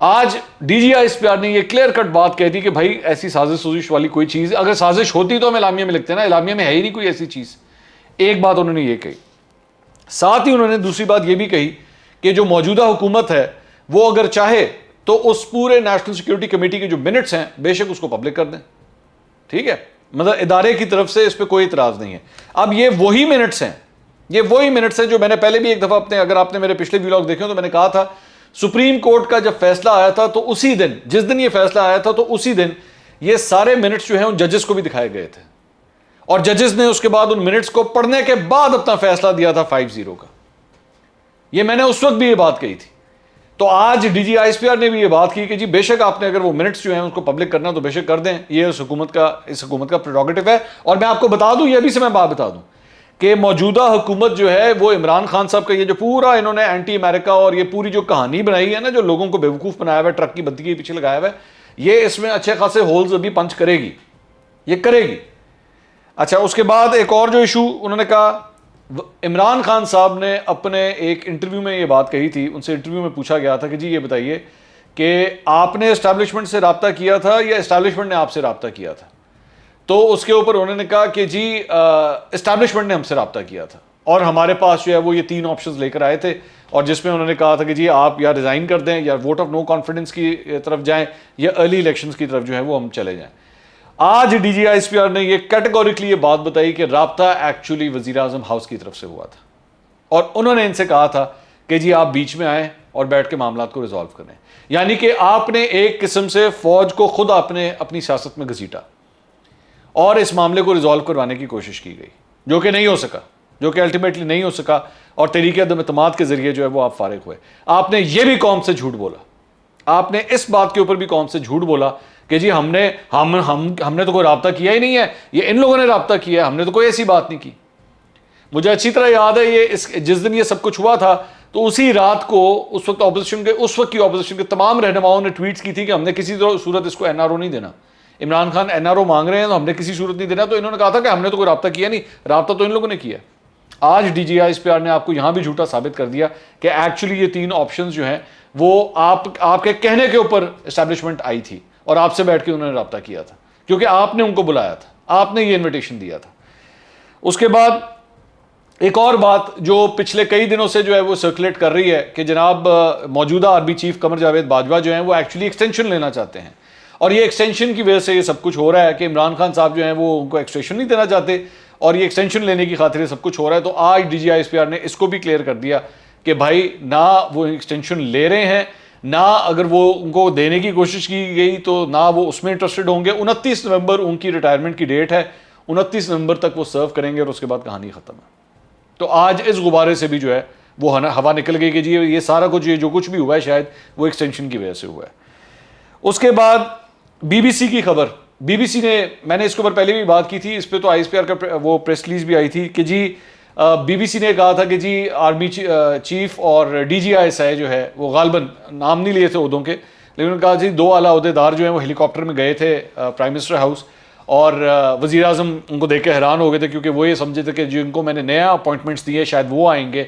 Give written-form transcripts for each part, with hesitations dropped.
آج D G I S P R نے یہ کلیئر کٹ بات کہہ دی کہ بھائی ایسی سازش سوزش والی کوئی چیز، اگر سازش ہوتی تو ہم اعلامیہ میں لکھتے ہیں نا، اعلامیہ میں ہے ہی نہیں کوئی ایسی چیز. ایک بات انہوں نے یہ کہی. ساتھ ہی انہوں نے دوسری بات یہ بھی کہی کہ جو موجودہ حکومت ہے وہ اگر چاہے تو اس پورے نیشنل سیکیورٹی کمیٹی کے جو منٹس ہیں بے شک اس کو پبلک کر دیں. ٹھیک ہے، مطلب ادارے کی طرف سے اس پہ کوئی اعتراض نہیں ہے. اب یہ وہی منٹس ہیں جو میں نے پہلے بھی ایک دفعہ اگر آپ نے میرے پچھلے ویلاگ دیکھے تو میں نے کہا تھا سپریم کورٹ کا جب فیصلہ آیا تھا تو اسی دن، جس دن یہ فیصلہ آیا تھا تو اسی دن یہ سارے منٹس جو ہیں ان ججز کو بھی دکھائے گئے تھے، اور ججز نے اس کے بعد ان منٹس کو پڑھنے کے بعد اپنا فیصلہ دیا تھا 5-0 کا. یہ میں نے اس وقت بھی یہ بات کہی تھی. تو آج D G I S P R نے بھی یہ بات کی کہ جی بے شک آپ نے اگر وہ منٹس جو ہیں اس کو پبلک کرنا تو بے شک کر دیں، یہ اس حکومت کا پریروگیٹو ہے. اور میں آپ کو بتا دوں، یہ بھی سے میں بات بتا دوں کہ موجودہ حکومت جو ہے وہ عمران خان صاحب کا یہ جو پورا انہوں نے اینٹی امریکہ اور یہ پوری جو کہانی بنائی ہے نا، جو لوگوں کو بیوقوف بنایا ہوا ہے، ٹرک کی بدی کے پیچھے لگایا ہوا ہے، یہ اس میں اچھے خاصے ہولز ابھی پنچ کرے گی، یہ کرے گی. اچھا، اس کے بعد ایک اور جو ایشو انہوں نے کہا، عمران خان صاحب نے اپنے ایک انٹرویو میں یہ بات کہی تھی، ان سے انٹرویو میں پوچھا گیا تھا کہ جی یہ بتائیے کہ آپ نے اسٹیبلشمنٹ سے رابطہ کیا تھا یا اسٹیبلشمنٹ نے آپ سے رابطہ کیا تھا؟ تو اس کے اوپر انہوں نے کہا کہ جی اسٹیبلشمنٹ نے ہم سے رابطہ کیا تھا، اور ہمارے پاس جو ہے وہ یہ 3 آپشنز لے کر آئے تھے، اور جس میں انہوں نے کہا تھا کہ جی آپ یا ریزائن کر دیں یا ووٹ آف نو کانفیڈنس کی طرف جائیں یا ارلی الیکشنز کی طرف جو ہے وہ ہم چلے جائیں. آج D G I S P R نے یہ کیٹیگوریکلی یہ بات بتائی کہ رابطہ ایکچولی وزیر اعظم ہاؤس کی طرف سے ہوا تھا، اور انہوں نے ان سے کہا تھا کہ جی آپ بیچ میں آئیں اور بیٹھ کے معاملات کو ریزالو کریں. یعنی کہ آپ نے ایک قسم سے فوج کو خود آپ نے اپنی سیاست میں گھسیٹا اور اس معاملے کو ریزالو کروانے کی کوشش کی گئی، جو کہ نہیں ہو سکا، جو کہ الٹیمیٹلی نہیں ہو سکا، اور تحریک عدم اعتماد کے ذریعے جو ہے وہ آپ فارغ ہوئے. آپ نے یہ بھی قوم سے جھوٹ بولا، آپ نے اس بات کے اوپر بھی قوم سے جھوٹ بولا کہ جی ہم نے تو کوئی رابطہ کیا ہی نہیں ہے، یہ ان لوگوں نے رابطہ کیا ہے، ہم نے تو کوئی ایسی بات نہیں کی. مجھے اچھی طرح یاد ہے جس دن یہ سب کچھ ہوا تھا تو اسی رات کو اس وقت کی اپوزیشن کے تمام رہنماؤں نے ٹویٹس کی تھی کہ ہم نے کسی صورت اس کو این آر او نہیں دینا. Imran Khan N R O مانگ رہے ہیں تو ہم نے کسی صورت نہیں دینا. تو انہوں نے کہا تھا کہ ہم نے تو کوئی رابطہ کیا نہیں، رابطہ تو ان لوگوں نے کیا. آج D G I S P R نے آپ کو یہاں بھی جھوٹا ثابت کر دیا کہ ایکچولی یہ 3 آپشنز جو ہیں وہ آپ کے کہنے کے اوپر اسٹیبلشمنٹ آئی تھی اور آپ سے بیٹھ کے انہوں نے رابطہ کیا تھا، کیونکہ آپ نے ان کو بلایا تھا، آپ نے یہ انویٹیشن دیا تھا. اس کے بعد ایک اور بات جو پچھلے کئی دنوں سے جو ہے وہ سرکولیٹ کر رہی ہے کہ جناب موجودہ آرمی چیف قمر جاوید باجوہ جو ہیں وہ ایکچولی ایکسٹینشن لینا چاہتے ہیں، اور یہ ایکسٹینشن کی وجہ سے یہ سب کچھ ہو رہا ہے کہ عمران خان صاحب جو ہیں وہ ان کو ایکسٹینشن نہیں دینا چاہتے، اور یہ ایکسٹینشن لینے کی خاطر یہ سب کچھ ہو رہا ہے. تو آج D G I S P R نے اس کو بھی کلیئر کر دیا کہ بھائی نہ وہ ایکسٹینشن لے رہے ہیں، نہ اگر وہ ان کو دینے کی کوشش کی گئی تو نہ وہ اس میں انٹرسٹڈ ہوں گے. 29 نومبر ان کی ریٹائرمنٹ کی ڈیٹ ہے، 29 نومبر تک وہ سرو کریں گے اور اس کے بعد کہانی ختم ہے. تو آج اس غبارے سے بھی جو ہے وہ ہوا نکل گئی کہ جی یہ سارا کچھ جو کچھ بھی ہوا ہے شاید وہ ایکسٹینشن کی وجہ سے ہوا ہے. اس کے بعد بی بی سی کی خبر، بی بی سی نے، میں نے اس کے اوپر پہلے بھی بات کی تھی، اس پہ تو آئی ایس پی آر کا وہ پریس ریلیز بھی آئی تھی کہ جی بی بی سی نے کہا تھا کہ جی آرمی چیف اور D G I S I جو ہے وہ غالباً نام نہیں لیے تھے عہدوں کے، لیکن انہوں نے کہا جی 2 اعلیٰ عہدیدار جو ہیں وہ ہیلی کاپٹر میں گئے تھے پرائم منسٹر ہاؤس، اور وزیر اعظم ان کو دیکھ کے حیران ہو گئے تھے کیونکہ وہ یہ سمجھے تھے کہ جن کو میں نے نیا اپوائنٹمنٹس دیے شاید وہ آئیں گے.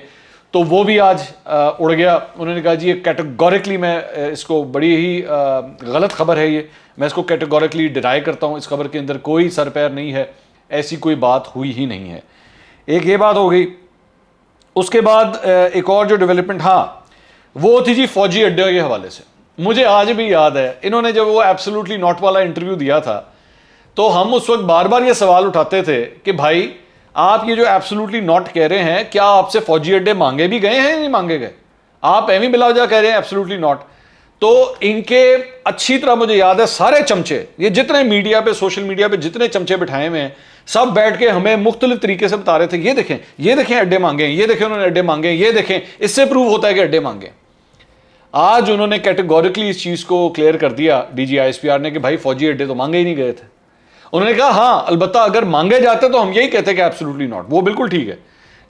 تو وہ بھی آج اڑ گیا. انہوں نے کہا جی یہ کیٹیگوریکلی میں اس کو بڑی ہی غلط خبر ہے، یہ میں اس کو کیٹیگوریکلی ڈینائی کرتا ہوں، اس خبر کے اندر کوئی سر پیر نہیں ہے، ایسی کوئی بات ہوئی ہی نہیں ہے. ایک یہ بات ہو گئی. اس کے بعد ایک اور جو ڈیولپمنٹ ہاں وہ تھی جی فوجی اڈے کے حوالے سے. مجھے آج بھی یاد ہے انہوں نے جب وہ ایبسولوٹلی ناٹ والا انٹرویو دیا تھا تو ہم اس وقت بار بار یہ سوال اٹھاتے تھے کہ بھائی آپ یہ جو ایبسولوٹلی ناٹ کہہ رہے ہیں کیا آپ سے فوجی اڈے مانگے بھی گئے ہیں یا نہیں مانگے گئے؟ آپ ایویں بلا وجہ کہہ رہے ہیں ایبسولوٹلی ناٹ. تو ان کے اچھی طرح مجھے یاد ہے سارے چمچے، یہ جتنے میڈیا پہ سوشل میڈیا پہ جتنے چمچے بٹھائے ہوئے ہیں سب بیٹھ کے ہمیں مختلف طریقے سے بتا رہے تھے یہ دیکھیں اڈے مانگے ہیں، یہ دیکھیں انہوں نے اڈے مانگے ہیں، یہ دیکھیں اس سے پروو ہوتا ہے کہ اڈے مانگے. آج انہوں نے کیٹیگوریکلی اس چیز کو کلیئر کر دیا D G I S P R نے کہ بھائی فوجی اڈے تو مانگے ہی نہیں گئے تھے. انہوں نے کہا ہاں البتہ اگر مانگے جاتے تو ہم یہی کہتے کہ ایبسولوٹلی ناٹ، وہ بالکل ٹھیک ہے،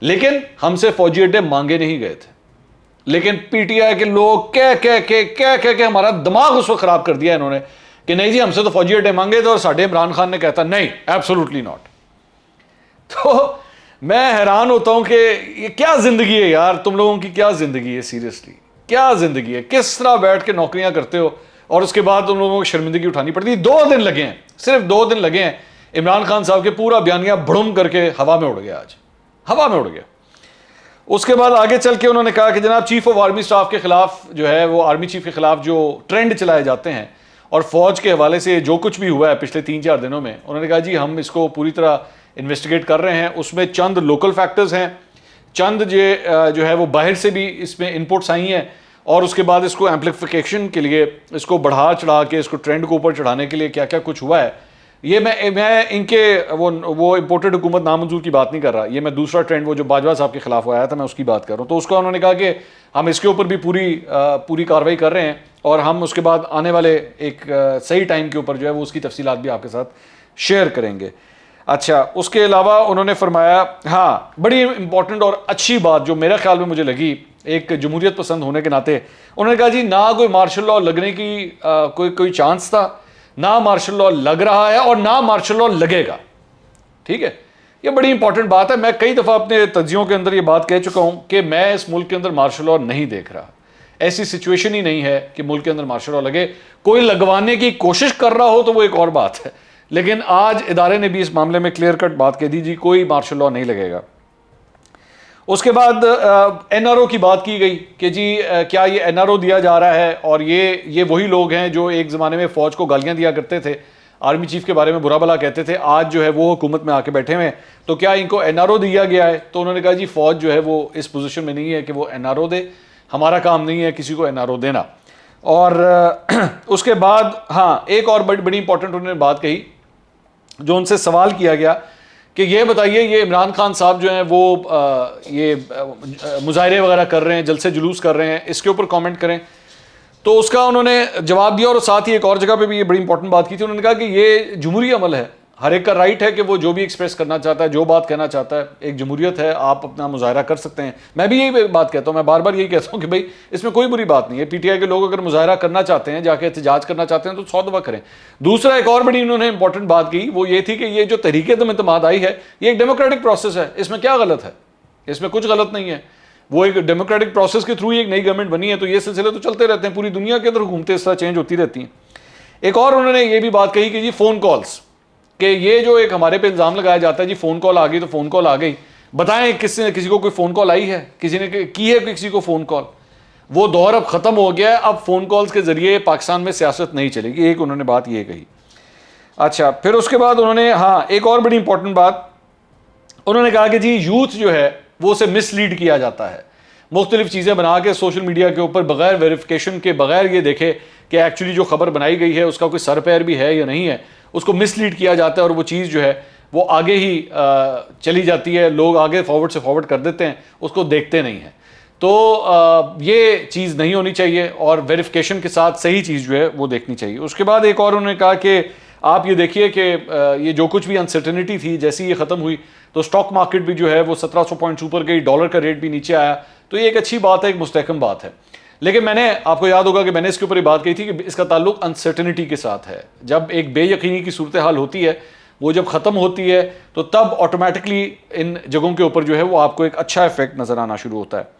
لیکن ہم سے فوجی اڈے مانگے نہیں گئے تھے. لیکن پی ٹی آئی کے لوگ کہہ کے ہمارا دماغ اس وقت خراب کر دیا انہوں نے کہ نہیں جی ہم سے تو فوجی اڈے مانگے تھے، اور ساڈے عمران خان نے کہتا نہیں ایبسولوٹلی ناٹ. تو میں حیران ہوتا ہوں کہ یہ کیا زندگی ہے یار، تم لوگوں کی کیا زندگی ہے سیریسلی. کیا زندگی ہے, کس طرح بیٹھ کے نوکریاں کرتے ہو اور اس کے بعد ان لوگوں کو شرمندگی اٹھانی پڑتی ہے. 2 دن لگے ہیں, صرف 2 دن لگے ہیں. عمران خان صاحب کے پورا بیانیہ بڑھم کر کے ہوا میں اڑ گیا, آج ہوا میں اڑ گیا. اس کے بعد آگے چل کے انہوں نے کہا کہ جناب چیف آف آرمی اسٹاف کے خلاف جو ہے وہ آرمی چیف کے خلاف جو ٹرینڈ چلائے جاتے ہیں اور فوج کے حوالے سے جو کچھ بھی ہوا ہے پچھلے 3-4 دنوں میں, انہوں نے کہا جی ہم اس کو پوری طرح انویسٹیگیٹ کر رہے ہیں. اس میں چند لوکل فیکٹرز ہیں, چند جو ہے وہ باہر سے بھی اس میں انپٹس آئی ہیں, اور اس کے بعد اس کو ایمپلیفیکیشن کے لیے اس کو بڑھا چڑھا کے اس کو ٹرینڈ کو اوپر چڑھانے کے لیے کیا کیا کچھ ہوا ہے, یہ میں ان کے وہ امپورٹڈ حکومت نامنظور کی بات نہیں کر رہا. یہ میں دوسرا ٹرینڈ وہ جو باجوہ صاحب کے خلاف آیا تھا میں اس کی بات کر رہا ہوں. تو اس کو انہوں نے کہا کہ ہم اس کے اوپر بھی پوری کارروائی کر رہے ہیں, اور ہم اس کے بعد آنے والے ایک صحیح ٹائم کے اوپر جو ہے وہ اس کی تفصیلات بھی آپ کے ساتھ شیئر کریں گے. اچھا, اس کے علاوہ انہوں نے فرمایا, ہاں بڑی امپورٹنٹ اور اچھی بات جو میرے خیال میں مجھے لگی ایک جمہوریت پسند ہونے کے ناطے, انہوں نے کہا جی نہ کوئی مارشل لاء لگنے کی کوئی چانس تھا, نہ مارشل لاء لگ رہا ہے اور نہ مارشل لاء لگے گا. ٹھیک ہے, یہ بڑی امپورٹنٹ بات ہے. میں کئی دفعہ اپنے تجزیوں کے اندر یہ بات کہہ چکا ہوں کہ میں اس ملک کے اندر مارشل لاء نہیں دیکھ رہا. ایسی سچویشن ہی نہیں ہے کہ ملک کے اندر مارشل لاء لگے. کوئی لگوانے کی کوشش کر رہا ہو تو وہ ایک اور بات ہے, لیکن آج ادارے نے بھی اس معاملے میں کلیئر کٹ بات کہہ دی جی کوئی مارشل لاء نہیں لگے گا. اس کے بعد این آر او کی بات کی گئی کہ جی کیا یہ این آر او دیا جا رہا ہے, اور یہ وہی لوگ ہیں جو ایک زمانے میں فوج کو گالیاں دیا کرتے تھے, آرمی چیف کے بارے میں برا بھلا کہتے تھے, آج جو ہے وہ حکومت میں آ کے بیٹھے ہوئے, تو کیا ان کو این آر او دیا گیا ہے؟ تو انہوں نے کہا جی فوج جو ہے وہ اس پوزیشن میں نہیں ہے کہ وہ این آر او دے, ہمارا کام نہیں ہے کسی کو این آر او دینا. اور اس کے بعد ہاں ایک اور بڑی امپورٹنٹ انہوں نے بات کہی جو ان سے سوال کیا گیا کہ یہ بتائیے یہ عمران خان صاحب جو ہیں وہ یہ مظاہرے وغیرہ کر رہے ہیں, جلسے جلوس کر رہے ہیں, اس کے اوپر کامنٹ کریں. تو اس کا انہوں نے جواب دیا, اور ساتھ ہی ایک اور جگہ پہ بھی یہ بڑی امپورٹنٹ بات کی تھی. انہوں نے کہا کہ یہ جمہوری عمل ہے, ہر ایک کا رائٹ ہے کہ وہ جو بھی ایکسپریس کرنا چاہتا ہے, جو بات کہنا چاہتا ہے, ایک جمہوریت ہے, آپ اپنا مظاہرہ کر سکتے ہیں. میں بھی یہی بات کہتا ہوں, میں بار بار یہی کہتا ہوں کہ بھائی اس میں کوئی بری بات نہیں ہے. پی ٹی آئی کے لوگ اگر مظاہرہ کرنا چاہتے ہیں, جا کے احتجاج کرنا چاہتے ہیں تو 100 دفعہ کریں. دوسرا ایک اور بڑی انہوں نے امپورٹنٹ بات کی, وہ یہ تھی کہ یہ جو تحریک عدم اعتماد آئی ہے یہ ایک ڈیموکریٹک پروسیس ہے, اس میں کیا غلط ہے؟ اس میں کچھ غلط نہیں ہے. وہ ایک ڈیموکریٹک پروسیس کے تھرو ایک نئی گورنمنٹ بنی ہے, تو یہ سلسلے تو چلتے رہتے ہیں, پوری دنیا کے اندر حکومتیں اس طرح چینج ہوتی رہتی ہیں. ایک اور انہوں نے یہ بھی بات کہی کہ جی فون کالز, کہ یہ جو ایک ہمارے پہ الزام لگایا جاتا ہے جی فون کال آ گئی تو فون کال آ گئی, بتائیں کسی کو کوئی فون کال آئی ہے, کسی نے کی ہے کسی کو فون کال؟ وہ دور اب ختم ہو گیا ہے, اب فون کالز کے ذریعے پاکستان میں سیاست نہیں چلے گی. ایک انہوں نے بات یہ کہی. اچھا, پھر اس کے بعد انہوں نے ہاں ایک اور بڑی امپورٹنٹ بات انہوں نے کہا کہ جی یوتھ جو ہے وہ اسے مس لیڈ کیا جاتا ہے, مختلف چیزیں بنا کے سوشل میڈیا کے اوپر بغیر ویریفیکیشن کے, بغیر یہ دیکھے کہ ایکچولی جو خبر بنائی گئی ہے اس کا کوئی سر پیر بھی ہے یا نہیں ہے, اس کو مس لیڈ کیا جاتا ہے, اور وہ چیز جو ہے وہ آگے ہی چلی جاتی ہے, لوگ آگے فارورڈ سے فارورڈ کر دیتے ہیں, اس کو دیکھتے نہیں ہیں. تو یہ چیز نہیں ہونی چاہیے, اور ویریفیکیشن کے ساتھ صحیح چیز جو ہے وہ دیکھنی چاہیے. اس کے بعد ایک اور انہوں نے کہا کہ آپ یہ دیکھیے کہ یہ جو کچھ بھی انسرٹنٹی تھی جیسی یہ ختم ہوئی تو اسٹاک مارکیٹ بھی جو ہے وہ 1700 پوائنٹس اوپر گئی, ڈالر کا ریٹ بھی نیچے آیا, تو یہ ایک اچھی بات ہے, ایک مستحکم بات ہے. لیکن میں نے آپ کو یاد ہوگا کہ میں نے اس کے اوپر یہ بات کہی تھی کہ اس کا تعلق انسرٹنٹی کے ساتھ ہے. جب ایک بے یقینی کی صورتحال ہوتی ہے, وہ جب ختم ہوتی ہے تو تب آٹومیٹکلی ان جگہوں کے اوپر جو ہے وہ آپ کو ایک اچھا ایفیکٹ نظر آنا شروع ہوتا ہے.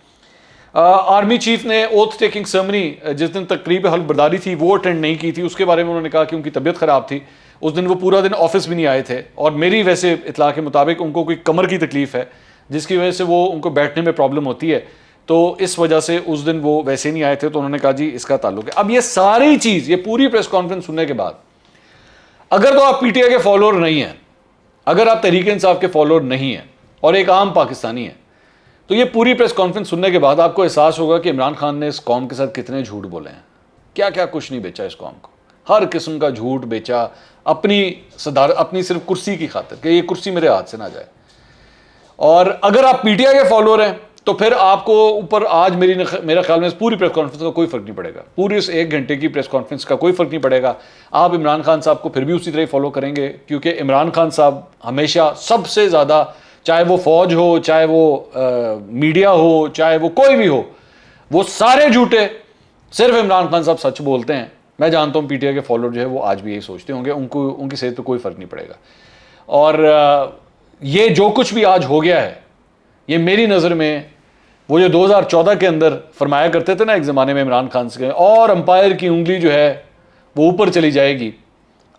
آرمی چیف نے اوتھ ٹیکنگ سرمنی جس دن تقریب حلف برداری تھی وہ اٹینڈ نہیں کی تھی, اس کے بارے میں انہوں نے کہا کہ ان کی طبیعت خراب تھی, اس دن وہ پورا دن آفس بھی نہیں آئے تھے, اور میری ویسے اطلاع کے مطابق ان کو کوئی کمر کی تکلیف ہے جس کی وجہ سے وہ ان کو بیٹھنے میں پرابلم ہوتی ہے, تو اس وجہ سے اس دن وہ ویسے نہیں آئے تھے. تو انہوں نے کہا جی اس کا تعلق ہے. اب یہ ساری چیز, یہ پوری پریس کانفرنس سننے کے بعد اگر تو آپ پی ٹی آئی کے فالوور نہیں ہیں, اگر آپ تحریک انصاف کے فالوور نہیں ہیں اور ایک عام پاکستانی ہیں, تو یہ پوری پریس کانفرنس سننے کے بعد آپ کو احساس ہوگا کہ عمران خان نے اس قوم کے ساتھ کتنے جھوٹ بولے ہیں, کیا کیا کچھ نہیں بیچا اس قوم کو, ہر قسم کا جھوٹ بیچا اپنی اپنی صرف کرسی کی خاطر کہ یہ کرسی میرے ہاتھ سے نہ جائے. اور اگر آپ پی ٹی آئی کے فالوور ہیں تو پھر آپ کو اوپر آج میرا خیال میں پوری پریس کانفرنس کا کوئی فرق نہیں پڑے گا, پوری اس 1 گھنٹے کی پریس کانفرنس کا کوئی فرق نہیں پڑے گا. آپ عمران خان صاحب کو پھر بھی اسی طرح فالو کریں گے, کیونکہ عمران خان صاحب ہمیشہ سب سے زیادہ, چاہے وہ فوج ہو, چاہے وہ میڈیا ہو, چاہے وہ کوئی بھی ہو, وہ سارے جھوٹے, صرف عمران خان صاحب سچ بولتے ہیں. میں جانتا ہوں پی ٹی آئی کے فالوور جو ہے وہ آج بھی یہی سوچتے ہوں گے, ان کی صحت پہ کوئی فرق نہیں پڑے گا. اور یہ جو کچھ بھی آج ہو گیا ہے, یہ میری نظر میں وہ جو 2014 کے اندر فرمایا کرتے تھے نا ایک زمانے میں عمران خان سے، اور امپائر کی انگلی جو ہے وہ اوپر چلی جائے گی،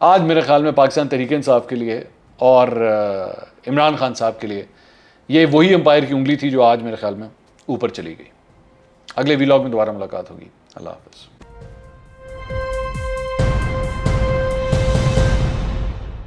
آج میرے خیال میں پاکستان تحریک انصاف کے لیے اور عمران خان صاحب کے لیے یہ وہی امپائر کی انگلی تھی جو آج میرے خیال میں اوپر چلی گئی۔ اگلے ویلاگ میں دوبارہ ملاقات ہوگی۔ اللہ حافظ۔